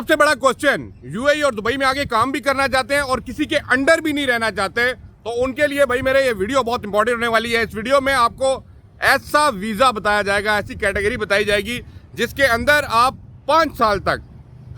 सबसे बड़ा question, UAE और दुबई में आगे काम भी करना चाहते हैं और किसी के अंडर भी नहीं रहना चाहते, तो उनके लिए भाई मेरे ये वीडियो बहुत इंपॉर्टेंट होने वाली है। इस वीडियो में आपको ऐसा वीज़ा बताया जाएगा, ऐसी कैटेगरी बताई जाएगी जिसके अंदर आप 5 साल तक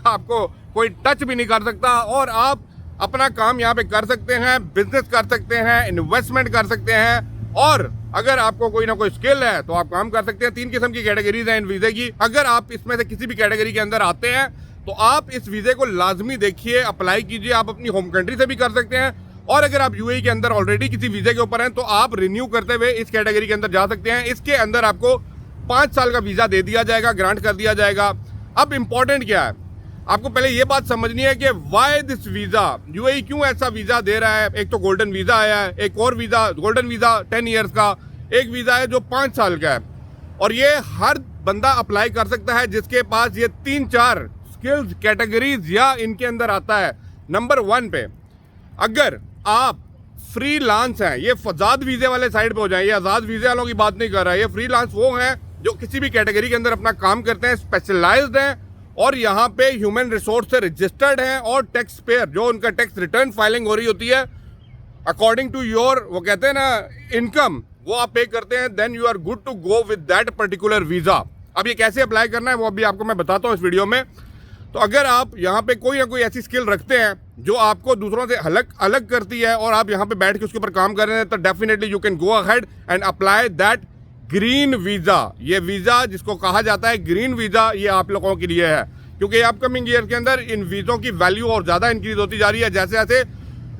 आपको कोई टच भी नहीं कर सकता और आप अपना काम यहाँ पे कर सकते हैं, बिजनेस कर सकते हैं, इन्वेस्टमेंट कर सकते हैं और अगर आपको कोई ना कोई स्किल है तो आप काम कर सकते हैं। 3 किस्म की कैटेगरीज हैं इन वीज़े की। अगर आप इसमें से किसी भी कैटेगरी के अंदर आते हैं तो आप इस वीज़े को लाजमी देखिए, अप्लाई कीजिए। आप अपनी होम कंट्री से भी कर सकते हैं और अगर आप यूएई के अंदर ऑलरेडी किसी वीज़े के ऊपर हैं तो आप रिन्यू करते हुए इस कैटेगरी के अंदर जा सकते हैं। इसके अंदर आपको 5 साल का वीज़ा दे दिया जाएगा, ग्रांट कर दिया जाएगा। अब इंपॉर्टेंट क्या है, आपको पहले ये बात समझनी है कि वाई दिस वीज़ा, यूएई क्यों ऐसा वीज़ा दे रहा है। एक तो गोल्डन वीज़ा आया है, एक और वीज़ा गोल्डन वीज़ा 10 ईयर्स का, एक वीज़ा है जो 5 साल का है और ये हर बंदा अप्लाई कर सकता है जिसके पास ये 3-4 स्किल्स कैटेगरीज या इनके अंदर आता है। नंबर 1 पे अगर आप फ्रीलांस हैं, ये फजाद वीज़े वाले साइड पे हो जाए, ये आज़ाद वीज़े वालों की बात नहीं कर रहा है, ये फ्रीलांस वो हैं जो किसी भी कैटेगरी के अंदर अपना काम करते हैं, स्पेशलाइज्ड हैं और यहाँ पे ह्यूमन रिसोर्स से रजिस्टर्ड हैं और टैक्स पेयर, जो उनका टैक्स रिटर्न फाइलिंग हो रही होती है अकॉर्डिंग टू योर, वो कहते हैं ना, इनकम, वो आप पे करते हैं, then you are good to go with that particular visa. अब ये कैसे अप्लाई करना है वो अभी आपको मैं बताता हूँ इस वीडियो में। तो अगर आप यहाँ पे कोई ना कोई ऐसी स्किल रखते हैं जो आपको दूसरों से अलग करती है और आप यहाँ पे बैठ के उसके ऊपर काम कर रहे हैं, तो definitely you can go ahead and apply that green visa. ये वीज़ा जिसको कहा जाता है ग्रीन वीज़ा, ये आप लोगों के लिए है क्योंकि अपकमिंग ईयर के अंदर इन वीज़ों की वैल्यू और ज़्यादा इंक्रीज होती जा रही है जैसे जैसे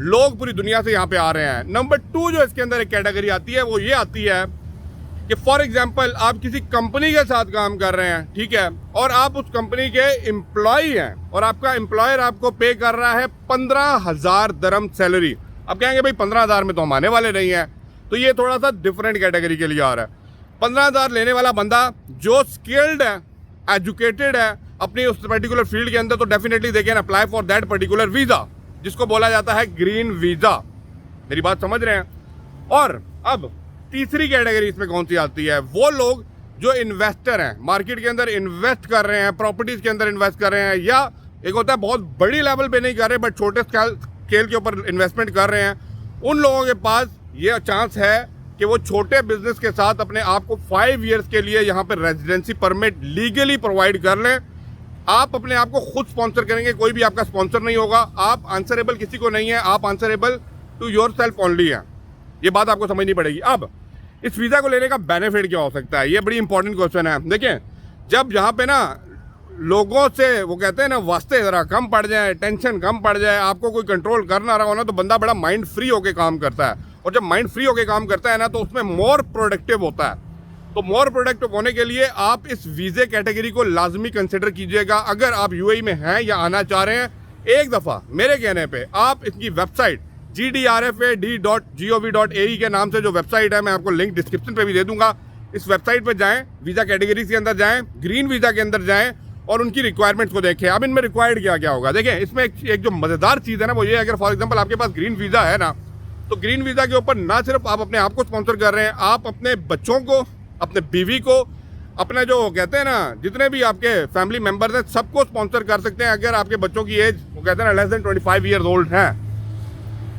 लोग पूरी दुनिया से यहाँ पे आ रहे हैं। नंबर 2 जो इसके अंदर एक कैटेगरी आती है वो ये आती है कि फॉर एग्जाम्पल आप किसी कंपनी के साथ काम कर रहे हैं, ठीक है, और आप उस कंपनी के एम्प्लॉय हैं और आपका एम्प्लॉयर आपको पे कर रहा है 15,000 दरम सैलरी। अब कहेंगे भाई 15,000 में तो हम आने वाले नहीं हैं, तो ये थोड़ा सा डिफरेंट कैटेगरी के लिए आ रहा है। 15,000 लेने वाला बंदा जो स्किल्ड है, एजुकेटेड है अपनी उस पर्टिकुलर फील्ड के अंदर, तो definitely they can apply for that particular visa जिसको बोला जाता है ग्रीन वीज़ा। मेरी बात समझ रहे हैं। और अब तीसरी कैटेगरी इसमें कौन सी आती है, वो लोग जो इन्वेस्टर हैं, मार्केट के अंदर इन्वेस्ट कर रहे हैं, प्रॉपर्टीज के अंदर इन्वेस्ट कर रहे हैं, या एक होता है बहुत बड़ी लेवल पे नहीं कर रहे बट छोटे स्केल के ऊपर इन्वेस्टमेंट कर रहे हैं। उन लोगों के पास ये चांस है कि वो छोटे बिजनेस के साथ अपने आप को 5 ईयर्स के लिए यहाँ पर रेजिडेंसी परमिट लीगली प्रोवाइड कर लें। आप अपने आप को खुद स्पॉन्सर करेंगे, कोई भी आपका स्पॉन्सर नहीं होगा, आप आंसरेबल किसी को नहीं है, आप answerable to yourself only है। ये बात आपको समझनी पड़ेगी। अब इस वीज़ा को लेने का बेनिफिट क्या हो सकता है, ये बड़ी इंपॉर्टेंट क्वेश्चन है। देखिए, जब यहाँ पे ना लोगों से वो कहते हैं ना वास्ते ज़रा कम पड़ जाए, टेंशन कम पड़ जाए, आपको कोई कंट्रोल कर ना रहा हो ना, तो बंदा बड़ा माइंड फ्री होकर काम करता है और जब माइंड फ्री होकर काम करता है ना तो उसमें मोर प्रोडक्टिव होता है। तो मोर प्रोडक्टिव होने के लिए आप इस वीज़े कैटेगरी को लाजमी कंसिडर कीजिएगा। अगर आप यूएई में हैं या आना चाह रहे हैं, एक दफ़ा मेरे कहने पे आप इसकी वेबसाइट gdrfad.gov.ae के नाम से जो वेबसाइट है, मैं आपको लिंक डिस्क्रिप्शन पे भी दे दूंगा, इस वेबसाइट पे जाएं, वीज़ा कैटेगरीज के अंदर जाएं, ग्रीन वीज़ा के अंदर जाएं और उनकी रिक्वायरमेंट्स को देखें। अब इनमें रिक्वायर्ड क्या क्या होगा, देखें, इसमें एक जो मज़ेदार चीज़ है ना वो ये, अगर फॉर एग्जाम्पल आपके पास ग्रीन वीज़ा है ना, तो ग्रीन वीज़ा के ऊपर ना सिर्फ आप अपने आप को स्पॉन्सर कर रहे हैं, आप अपने बच्चों को, अपने बीवी को, अपने जो कहते हैं ना जितने भी आपके फैमिली मेम्बर्स हैं सबको स्पॉन्सर कर सकते हैं अगर आपके बच्चों की एज वो कहते हैं ना लेस देन 25 ईयर्स ओल्ड हैं।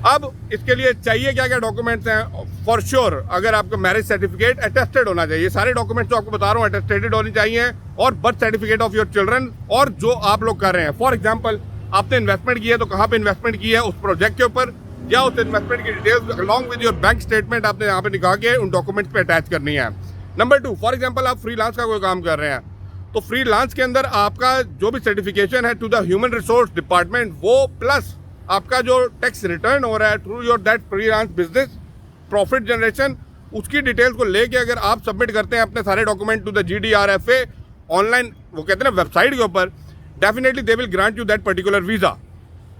अब इसके लिए चाहिए क्या क्या डॉक्यूमेंट्स हैं, फॉर श्योर अगर आपका मैरिज सर्टिफिकेट अटेस्टेड होना चाहिए, सारे डॉक्यूमेंट्स जो आपको बता रहा हूँ अटेस्टेड होनी चाहिए, और birth certificate of your children, और जो आप लोग कर रहे हैं, फॉर एग्जाम्पल आपने इन्वेस्टमेंट की है तो कहाँ पे इन्वेस्टमेंट की है उस प्रोजेक्ट के ऊपर, या उस इन्वेस्टमेंट की details along with your bank statement आपने यहाँ पे निकाल के उन डॉक्यूमेंट्स पे अटैच करनी है। नंबर 2, फॉर एग्जाम्पल आप फ्रीलांस का कोई काम कर रहे हैं, तो फ्रीलांस के अंदर आपका जो भी सर्टिफिकेशन है to the human resource department, वो प्लस आपका जो टैक्स रिटर्न हो रहा है through your that freelance business profit generation, उसकी डिटेल्स को लेके अगर आप सबमिट करते हैं अपने सारे document to the GDRFA online, वो कहते हैं ना वेबसाइट के ऊपर, definitely they will grant you that particular visa.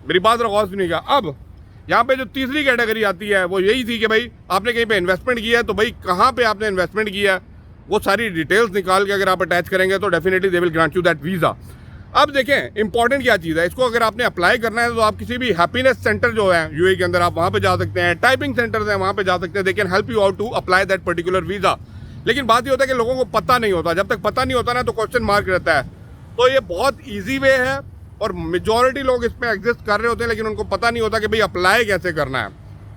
मेरी बात गौर सुनिएगा। अब यहाँ पे जो तीसरी कैटेगरी आती है वो यही थी कि भाई आपने कहीं पे इन्वेस्टमेंट किया है, तो भाई कहाँ पे आपने इन्वेस्टमेंट किया है वो सारी डिटेल्स निकाल के अगर आप अटैच करेंगे तो definitely they will grant you that visa. अब देखें इंपॉर्टेंट क्या चीज़ है, इसको अगर आपने अप्लाई करना है तो आप किसी भी हैप्पीनेस सेंटर जो है यूएई के अंदर आप वहाँ पे जा सकते हैं, टाइपिंग सेंटर्स हैं वहाँ पे जा सकते हैं, they can help you out to apply that particular visa. लेकिन बात ये होता है कि लोगों को पता नहीं होता, जब तक पता नहीं होता ना तो क्वेश्चन मार्क रहता है। तो ये बहुत ईजी वे है और मेजॉरिटी लोग इसमें एग्जिस्ट कर रहे होते हैं, लेकिन उनको पता नहीं होता कि भाई अप्लाई कैसे करना है।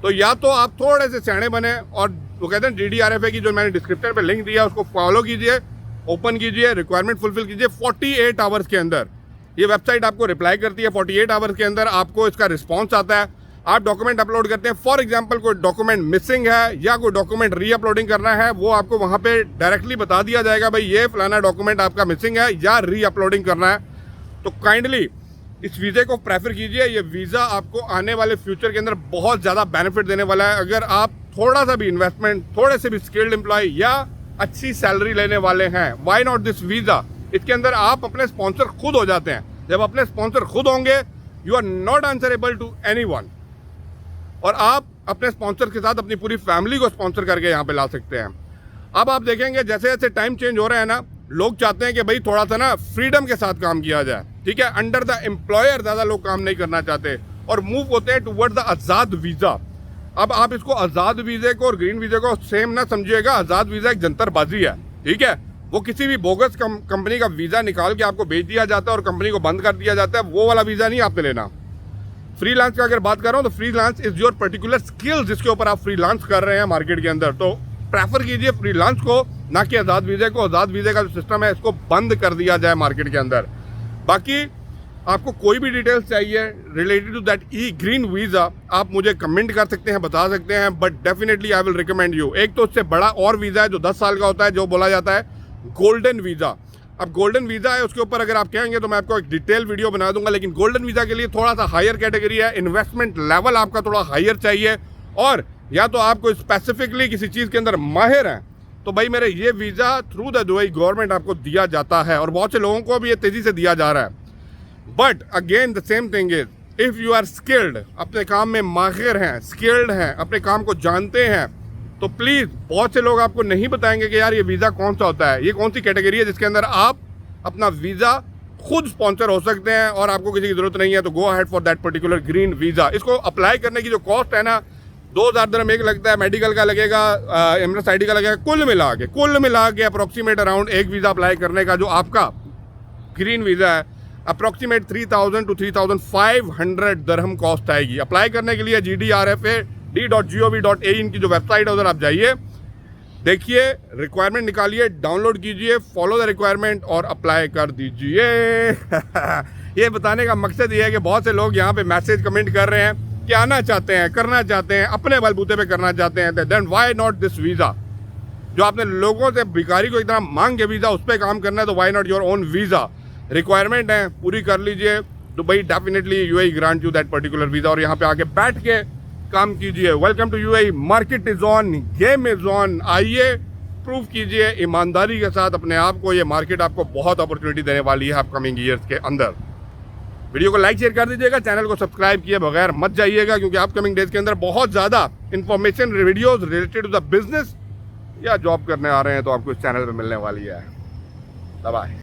तो या तो आप थोड़े से सियाने बने और वो कहते हैं GDRFA की जो मैंने डिस्क्रिप्शन पे लिंक दिया उसको फॉलो कीजिए, ओपन कीजिए, रिक्वायरमेंट फुलफिल कीजिए। 48 आवर्स के अंदर ये वेबसाइट आपको रिप्लाई करती है। 48 आवर्स के अंदर आपको इसका रिस्पॉन्स आता है। आप डॉक्यूमेंट अपलोड करते हैं, फॉर एग्जाम्पल कोई डॉक्यूमेंट मिसिंग है या कोई डॉक्यूमेंट री अपलोडिंग करना है, वो आपको वहाँ पे डायरेक्टली बता दिया जाएगा भाई ये फलाना डॉक्यूमेंट आपका मिसिंग है या री अपलोडिंग करना है। तो काइंडली इस वीज़े को प्रेफर कीजिए। ये वीज़ा आपको आने वाले फ्यूचर के अंदर बहुत ज़्यादा बेनिफिट देने वाला है। अगर आप थोड़ा सा भी इन्वेस्टमेंट, थोड़े से भी स्किल्ड एम्प्लॉय या अच्छी सैलरी लेने वाले हैं, व्हाई नॉट दिस वीज़ा। इसके अंदर आप अपने स्पॉन्सर खुद हो जाते हैं। जब अपने स्पॉन्सर खुद होंगे, you are not answerable to anyone, और आप अपने स्पॉन्सर के साथ अपनी पूरी फैमिली को स्पॉन्सर करके यहाँ पे ला सकते हैं। अब आप देखेंगे जैसे जैसे टाइम चेंज हो रहा है ना, लोग चाहते हैं कि भाई थोड़ा सा ना फ्रीडम के साथ काम किया जाए, ठीक है। अंडर द एम्प्लॉयर ज़्यादा लोग काम नहीं करना चाहते और मूव होते हैं टुवर्ड द आज़ाद वीज़ा। अब आप इसको आज़ाद वीज़े को और ग्रीन वीज़े को सेम ना समझिएगा। आज़ाद वीज़ा एक जंतरबाजी है, ठीक है। वो किसी भी बोगस कंपनी का वीज़ा निकाल के आपको भेज दिया जाता है और कंपनी को बंद कर दिया जाता है, वो वाला वीज़ा नहीं आपने लेना। फ्रीलांस का अगर बात कर रहा हूँ तो freelance is your particular skill जिसके ऊपर आप फ्रीलांस कर रहे हैं मार्केट के अंदर। तो प्रेफर कीजिए फ्रीलांस को, ना कि आज़ाद वीज़े को। आज़ाद वीज़े का जो सिस्टम है इसको बंद कर दिया जाए मार्केट के अंदर। बाकी आपको कोई भी डिटेल्स चाहिए related to that green visa, आप मुझे कमेंट कर सकते हैं, बता सकते हैं, but definitely I will recommend you. एक तो उससे बड़ा और वीज़ा है जो 10 साल का होता है, जो बोला जाता है गोल्डन वीज़ा। अब गोल्डन वीज़ा है, उसके ऊपर अगर आप कहेंगे तो मैं आपको एक डिटेल वीडियो बना दूंगा, लेकिन गोल्डन वीज़ा के लिए थोड़ा सा हायर कैटेगरी है, इन्वेस्टमेंट लेवल आपका थोड़ा हायर चाहिए, और या तो आपको स्पेसिफिकली किसी चीज़ के अंदर माहिर हैं, तो भाई मेरे ये visa through the Dubai government आपको दिया जाता है और बहुत से लोगों को भी ये तेज़ी से दिया जा रहा है। But again the same thing is, if you are skilled, अपने काम में माहिर हैं, स्किल्ड हैं, अपने काम को जानते हैं, तो प्लीज़, बहुत से लोग आपको नहीं बताएंगे कि यार ये वीज़ा कौन सा होता है, ये कौन सी कैटेगरी है जिसके अंदर आप अपना वीज़ा खुद स्पॉन्सर हो सकते हैं और आपको किसी की ज़रूरत नहीं है। तो go ahead for that particular green visa. इसको अप्लाई करने की जो कॉस्ट है ना, 2000 दिरहम एक लगता है, मेडिकल का लगेगा, एमरेस ID का लगेगा, कुल मिला के अप्रॉक्सीमेट अराउंड एक वीज़ा अप्लाई करने का जो आपका ग्रीन वीज़ा है, अप्रॉक्सीमेट 3000 to 3500 दिरहम कॉस्ट आएगी। अप्लाई करने के लिए GDRFA.gov.in की जो वेबसाइट है उधर आप जाइए, देखिए, रिक्वायरमेंट निकालिए, डाउनलोड कीजिए, फॉलो द रिक्वायरमेंट और अप्लाई कर दीजिए। ये बताने का मकसद ये है कि बहुत से लोग यहाँ पे मैसेज कमेंट कर रहे हैं कि आना चाहते हैं, करना चाहते हैं, अपने बलबूते पे करना चाहते हैं, then why not this visa. जो आपने लोगों से भिखारी को इतना मांग के वीज़ा उस पर काम करना है, तो why not your own visa. Requirement है, पूरी कर लीजिए, तो भाई definitely UAE grant you that particular visa, और यहाँ पे आके बैठ के काम कीजिए। Welcome to UAE, market is on, game is on. आइए, प्रूव कीजिए ईमानदारी के साथ अपने आप को। ये मार्केट आपको बहुत अपॉर्चुनिटी देने वाली है अपकमिंग ईयर्स के अंदर। वीडियो को लाइक शेयर कर दीजिएगा, चैनल को सब्सक्राइब किए बगैर मत जाइएगा, क्योंकि अपकमिंग डेज के अंदर बहुत ज़्यादा information videos related to the business या जॉब करने आ रहे हैं तो आपको इस चैनल पे मिलने वाली है। Bye bye.